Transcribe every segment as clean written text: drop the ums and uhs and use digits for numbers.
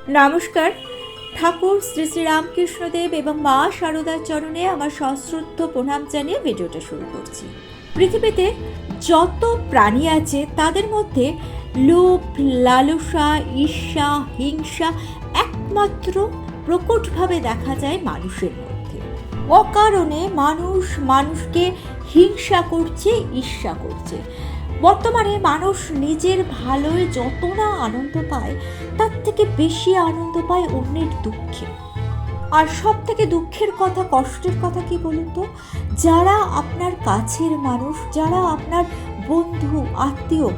নমস্কার। ঠাকুর শ্রী শ্রী রামকৃষ্ণদেব এবং মা শারদার চরণে আমার সশ্রদ্ধ প্রণাম জানিয়ে ভিডিওটা শুরু করছি। পৃথিবীতে যত প্রাণী আছে তাদের মধ্যে লোভ, লালসা, ঈর্ষা, হিংসা একমাত্র প্রকটভাবে দেখা যায় মানুষের মধ্যে। অকারণে মানুষ মানুষকে হিংসা করছে, ঈর্ষা করছে। বর্তমানে মানুষ নিজের ভালোয় যত না আনন্দ পায় তার থেকে বেশি আনন্দ পায় অন্যের দুঃখে। আর সব থেকে দুঃখের কথা, কষ্টের কথা কি বলুন তো, যারা আপনার কাছের মানুষ, যারা আপনার বন্ধু আত্মীয়,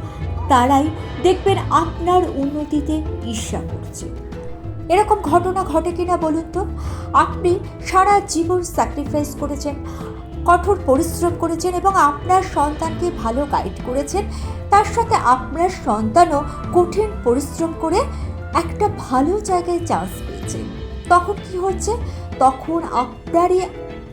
তারাই দেখবেন আপনার উন্নতিতে ঈর্ষা করছে। এরকম ঘটনা ঘটে কিনা বলুন তো? আপনি সারা জীবন স্যাক্রিফাইস করেছেন, কঠোর পরিশ্রম করেছেন এবং আপনার সন্তানকে ভালো গাইড করেছেন। তার সাথে আপনার সন্তানও কঠিন পরিশ্রম করে একটা ভালো জায়গায় চান্স পেয়েছে। তখন কি হচ্ছে? তখন আপনারই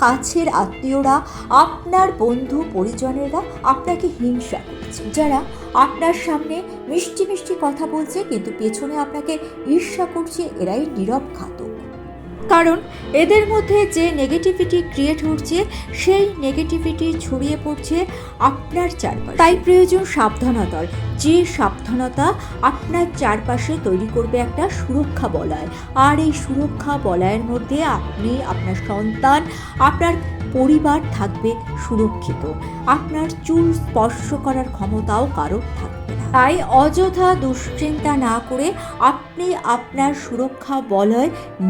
কাছের আত্মীয়রা, আপনার বন্ধু পরিজনেরা আপনাকে হিংসা করছে। যারা আপনার সামনে মিষ্টি মিষ্টি কথা বলছে কিন্তু পেছনে আপনাকে ঈর্ষা করছে, এরাই নীরব ঘাতক। কারণ এদের মধ্যে যে নেগেটিভিটি ক্রিয়েট হচ্ছে, সেই নেগেটিভিটি ছড়িয়ে পড়ছে আপনার চারপাশে। তাই প্রয়োজন সাবধানতার, যে সাবধানতা আপনার চারপাশে তৈরি করবে একটা সুরক্ষা বলয়। আর এই সুরক্ষা বলয়ের মধ্যে আপনি, আপনার সন্তান, আপনার পরিবার থাকবে সুরক্ষিত। আপনার চুল স্পর্শ করার ক্ষমতাও কারোর থাকবে না। তাই অযথা দুশ্চিন্তা না করে আপনি আপনার সুরক্ষা বলয়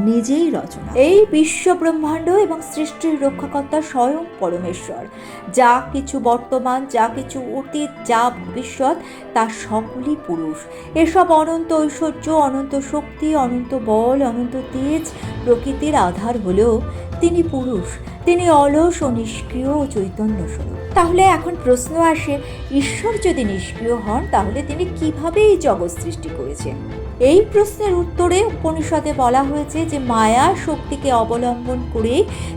নিজেই রচনা। এই বিশ্ব ব্রহ্মাণ্ড এবং সৃষ্টির রক্ষাকর্তা স্বয়ং পরমেশ্বর। যা কিছু বর্তমান, যা কিছু অতীত, যা ভবিষ্যৎ, তা সকলই পুরুষ। এসব অনন্ত ঐশ্বর্য, অনন্ত শক্তি, অনন্ত বল, অনন্ত তেজ প্রকৃতির আধার হলেও তিনি পুরুষ। তিনি অলস ও নিষ্ক্রিয় ও চৈতন্য স্বরূপ। তাহলে এখন প্রশ্ন আসে, ঈশ্বর যদি নিষ্ক্রিয় হন তাহলে তিনি কিভাবে এই জগৎ সৃষ্টি করেছেন? এই প্রশ্নের উত্তরে উপনিষদে বলা হয়েছে যে মায়া শক্তিকে অবলম্বন করে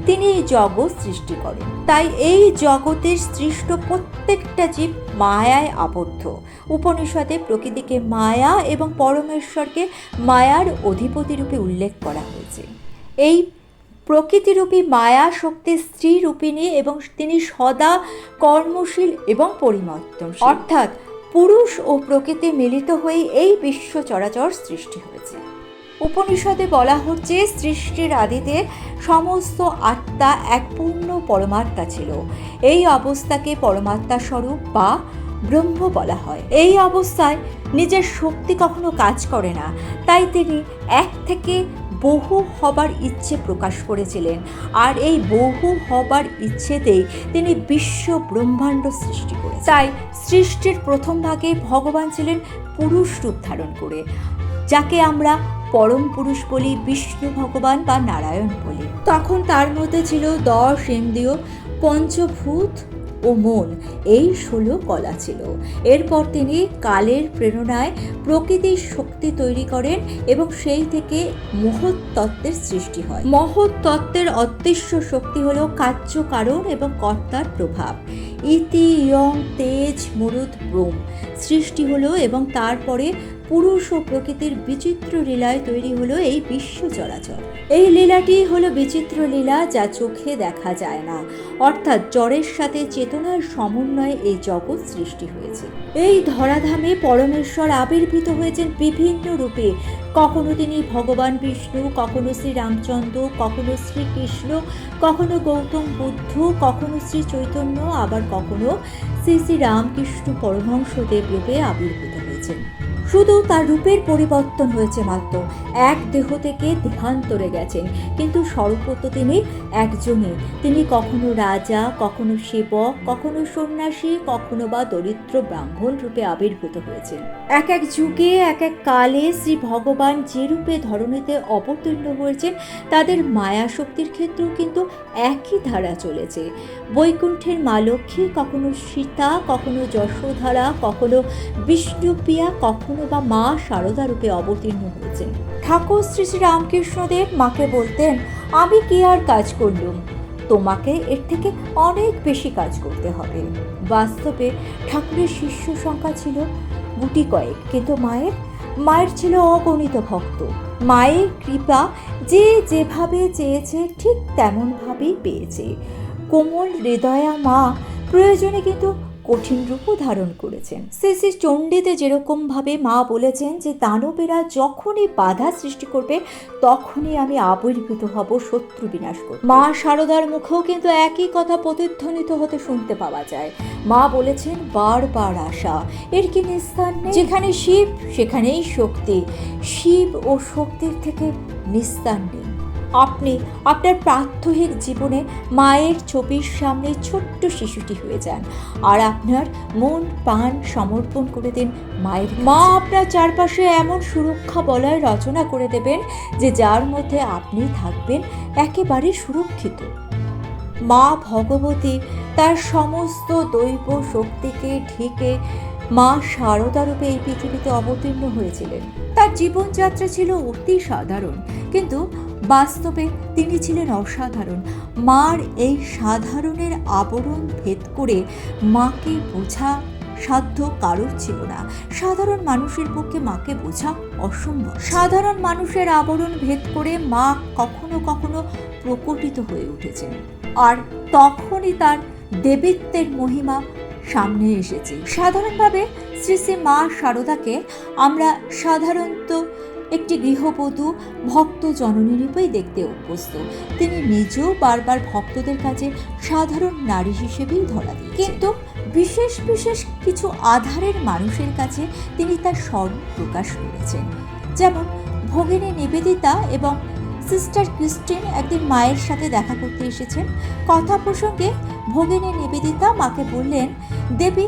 তিনি এই জগৎ সৃষ্টি করেন। তাই এই জগতের সৃষ্ট প্রত্যেকটা জীব মায়ায় আবদ্ধ। উপনিষদে প্রকৃতিকে মায়া এবং পরমেশ্বরকে মায়ার অধিপতি রূপে উল্লেখ করা হয়েছে। এই প্রকৃতিরূপী মায়া শক্তির স্ত্রী রূপিণী এবং তিনি সদা কর্মশীল এবং পরিবর্তনশীল। অর্থাৎ পুরুষ ও প্রকৃতি মিলিত হয়ে এই বিশ্ব চরাচর সৃষ্টি হয়েছে। উপনিষদে বলা হচ্ছে সৃষ্টির আদিতে সমস্ত আত্মা এক পূর্ণ পরমাত্মা ছিল। এই অবস্থাকে পরমাত্মা স্বরূপ বা ব্রহ্ম বলা হয়। এই অবস্থায় নিজের শক্তি কখনো কাজ করে না, তাই তিনি এক থেকে বহু হবার ইচ্ছে প্রকাশ করেছিলেন। আর এই বহু হবার ইচ্ছেতেই তিনি বিশ্ব ব্রহ্মাণ্ড সৃষ্টি করেছেন। তাই সৃষ্টির প্রথম ভাগে ভগবান ছিলেন পুরুষ রূপ ধারণ করে, যাকে আমরা পরম পুরুষ বলি, বিষ্ণু ভগবান বা নারায়ণ বলি। তখন তার মধ্যে ছিল 10 ইন্দ্রিয়, পঞ্চভূত ও মন, এই 16 কলা ছিল। এরপর তিনি কালের প্রেরণায় প্রকৃতির শক্তি তৈরি করেন এবং সেই থেকে মহৎ তত্ত্বের সৃষ্টি হয়। মহৎ তত্ত্বের অদৃশ্য শক্তি হল কার্য কারণ এবং কর্তার প্রভাব। ইতি ইয়ং তেজ মরুদ ব্রহ্ম সৃষ্টি হলো এবং তারপরে পুরুষ ও প্রকৃতির বিচিত্র লীলায় তৈরি হলো এই বিশ্ব চরাচর। এই লীলাটি হলো বিচিত্র লীলা, যা চোখে দেখা যায় না। অর্থাৎ জড়ের সাথে চেতনার সমন্বয়ে এই জগৎ সৃষ্টি হয়েছে। এই ধরাধামে পরমেশ্বর আবির্ভূত হয়েছেন বিভিন্ন রূপে। কখনো তিনি ভগবান বিষ্ণু, কখনো শ্রী রামচন্দ্র, কখনো শ্রীকৃষ্ণ, কখনো গৌতম বুদ্ধ, কখনো শ্রী চৈতন্য, আবার কখনো শ্রী শ্রী রামকৃষ্ণ পরমহংসদেব রূপে আবির্ভূত হয়েছেন। শুধু তার রূপের পরিবর্তন হয়েছে মাত্র। এক দেহ থেকে দেহান্তরে গেছেন, কিন্তু স্বরূপত তিনি একজনই। তিনি কখনো রাজা, কখনো সেবক, কখনো সন্ন্যাসী, কখনো বা দরিদ্র ব্রাহ্মণ রূপে আবির্ভূত হয়েছেন। এক এক যুগে, এক এক কালে শ্রী ভগবান যে রূপে ধরণীতে অবতীর্ণ হয়েছেন, তাদের মায়া শক্তির ক্ষেত্রেও কিন্তু একই ধারা চলেছে। বৈকুণ্ঠের মা লক্ষ্মী কখনো সীতা, কখনো যশোধারা, কখনো বিষ্ণুপ্রিয়া, কখনো বা মা শারদা রূপে অবতীর্ণ হয়েছেন। ঠাকুর শ্রী শ্রী রামকৃষ্ণদেব মাকে বলতেন, আমি কি আর কাজ করলুম, তোমাকে এর থেকে অনেক বেশি কাজ করতে হবে। বাস্তবে ঠাকুরের শিষ্য সংখ্যা ছিল গুটি কয়েক, কিন্তু মায়ের মায়ের ছিল অগণিত ভক্ত। মায়ের কৃপা যে যেভাবে চেয়েছে ঠিক তেমনভাবেই পেয়েছে। কোমল হৃদয়া মা প্রয়োজনে কিন্তু কঠিন রূপও ধারণ করেছেন। শ্রী চণ্ডীতে যেরকমভাবে মা বলেছেন যে দানবেরা যখনই বাধা সৃষ্টি করবে তখনই আমি আবির্ভূত হব শত্রু বিনাশ করব। মা শারদার মুখেও কিন্তু একই কথা প্রতিধ্বনিত হতে শুনতে পাওয়া যায়। মা বলেছেন বারবার আশা এর কি নিস্তার নেই? যেখানে শিব সেখানেই শক্তি, শিব ও শক্তির থেকে নিস্তার নেই। আপনি আপনার প্রাত্যহিক জীবনে মায়ের ছবির সামনে ছোট্ট শিশুটি হয়ে যান আর আপনার মন প্রাণ সমর্পণ করে দিন মায়ের। মা আপনার চারপাশে এমন সুরক্ষা বলয় রচনা করে দেবেন যে যার মধ্যে আপনি থাকবেন একেবারে সুরক্ষিত। মা ভগবতী তার সমস্ত দৈব শক্তিকে ঢেকে মা শারদারূপে এই পৃথিবীতে অবতীর্ণ হয়েছিলেন। তার জীবনযাত্রা ছিল অতি সাধারণ, কিন্তু বাস্তবে তিনি ছিলেন অসাধারণ। মার এই সাধারণের আবরণ ভেদ করে মাকে বোঝা সাধ্য কারোর ছিল না। সাধারণ মানুষের পক্ষে মাকে বোঝা অসম্ভব। সাধারণ মানুষের আবরণ ভেদ করে মা কখনো কখনো প্রকটিত হয়ে উঠেছেন, আর তখনই তার দেবীত্বের মহিমা সামনে এসেছে। সাধারণভাবে শ্রী শ্রী মা শারদাকে আমরা সাধারণত একটি গৃহবধূ ভক্ত জননী রূপেই দেখতে অভ্যস্ত। তিনি নিজেও বারবার ভক্তদের কাছে সাধারণ নারী হিসেবেই ধরা দিয়েছেন, কিন্তু বিশেষ বিশেষ কিছু আধারের মানুষের কাছে তিনি তার স্বরূপ প্রকাশ করেছেন। যেমন ভগিনী নিবেদিতা এবং সিস্টার ক্রিস্টিন একদিন মায়ের সাথে দেখা করতে এসেছেন। কথা প্রসঙ্গে ভগিনী নিবেদিতা মাকে বললেন, দেবী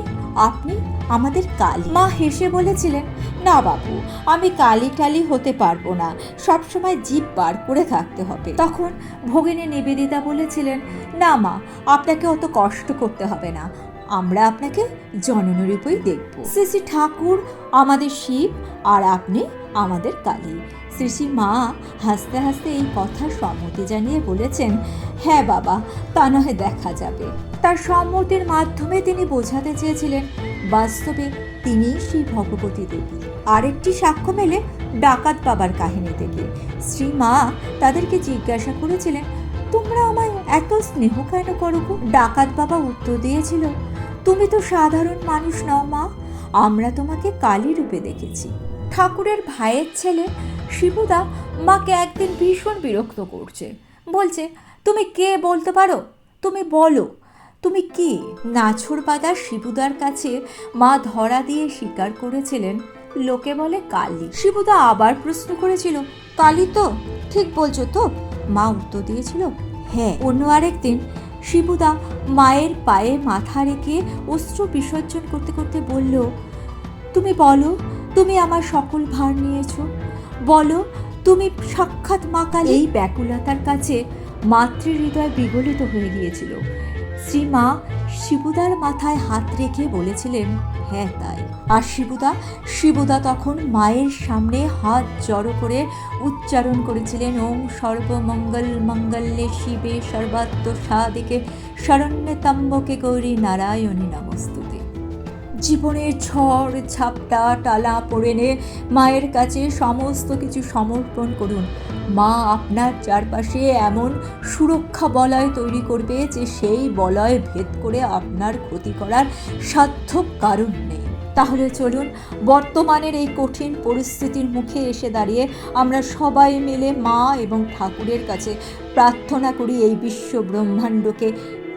আপনি আমাদের কালী। মা হেসে বলেছিলেন, না বাবু, আমি কালী টালি হতে পারবো না, সবসময় জিভ বার করে থাকতে হবে। তখন ভগিনী নিবেদিতা বলেছিলেন, না মা, আপনাকে অত কষ্ট করতে হবে না, আমরা আপনাকে জননীরূপেই দেখব। শ্রী শ্রী ঠাকুর আমাদের শিব আর আপনি আমাদের কালী। শ্রী শ্রী মা হাসতে হাসতে এই কথা সম্মতি জানিয়ে বলেছেন, হ্যাঁ বাবা, তা নয় দেখা যাবে। তার সম্মতির মাধ্যমে তিনি বোঝাতে চেয়েছিলেন বাস্তবে তিনি সেই ভগবতী দেবী। আরেকটি সাক্ষ্য মেলে ডাকাত বাবার কাহিনী থেকে। শ্রী মা তাদেরকে জিজ্ঞাসা করেছিলেন, তোমরা আমায় এত স্নেহ কেন করো? ডাকাত বাবা উত্তর দিয়েছিল, তুমি তো সাধারণ মানুষ নও মা, আমরা তোমাকে কালী রূপে দেখেছি। ঠাকুরের ভাইয়ের ছেলে শিবুদা মাকে একদিন ভীষণ বিরক্ত করছে, বলছে, তুমি কে বলতে পারো? তুমি বলো তুমি কি? নাছোড়বাদা শিবুদার কাছে মা ধরা দিয়ে স্বীকার করেছিলেন, লোকে বলে কালী। শিবুদা আবার প্রশ্ন করেছিল, কালী তো ঠিক বলছো তো? মা উত্তর দিয়েছিল, হ্যাঁ। অন্য আরেকদিন শিবুদা মায়ের পায়ে মাথা রেখে অশ্রু বিসর্জন করতে করতে বলল, তুমি বলো তুমি আমার সকল ভার নিয়েছো, বলো তুমি সাক্ষাৎ মা কালী। এই ব্যাকুলতার কাছে মাতৃহৃদয় বিগলিত হয়ে গিয়েছিল। শ্রীমা শিবুদার মাথায় হাত রেখে বলেছিলেন, হ্যাঁ তাই। আর শিবুদা তখন মায়ের সামনে হাত জড়ো করে উচ্চারণ করেছিলেন, ওম সর্বমঙ্গল মঙ্গলে শিবে সর্বাত্ম সাদিকে শরণ্যতম্বকে গৌরী নারায়ণী নমস্তুতে। জীবনের ঝড় ঝাপটা টালা পড়েনে মায়ের কাছে সমস্ত কিছু সমর্পণ করুন। মা আপনার চারপাশে এমন সুরক্ষা বলয় তৈরি করবে যে সেই বলয় ভেদ করে আপনার ক্ষতি করার সাধ্য কারণ নেই। তাহলে চলুন বর্তমানের এই কঠিন পরিস্থিতির মুখে এসে দাঁড়িয়ে আমরা সবাই মিলে মা এবং ঠাকুরের কাছে প্রার্থনা করি এই বিশ্ব ব্রহ্মাণ্ডকে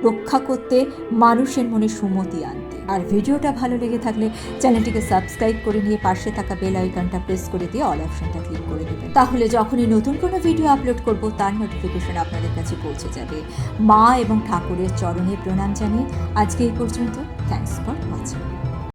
রক্ষা করতে, মানুষের মনে সুমতি আনতে। আর ভিডিওটা ভালো লেগে থাকলে চ্যানেলটিকে সাবস্ক্রাইব করে নিয়ে পাশে থাকা বেল আইকনটা প্রেস করে দিয়ে অল অপশনটা ক্লিক করে দেবেন। তাহলে যখনই নতুন কোনো ভিডিও আপলোড করব তার নোটিফিকেশন আপনাদের কাছে পৌঁছে যাবে। মা এবং ঠাকুরের চরণে প্রণাম জানিয়ে আজকে এই পর্যন্ত। Thanks for watching.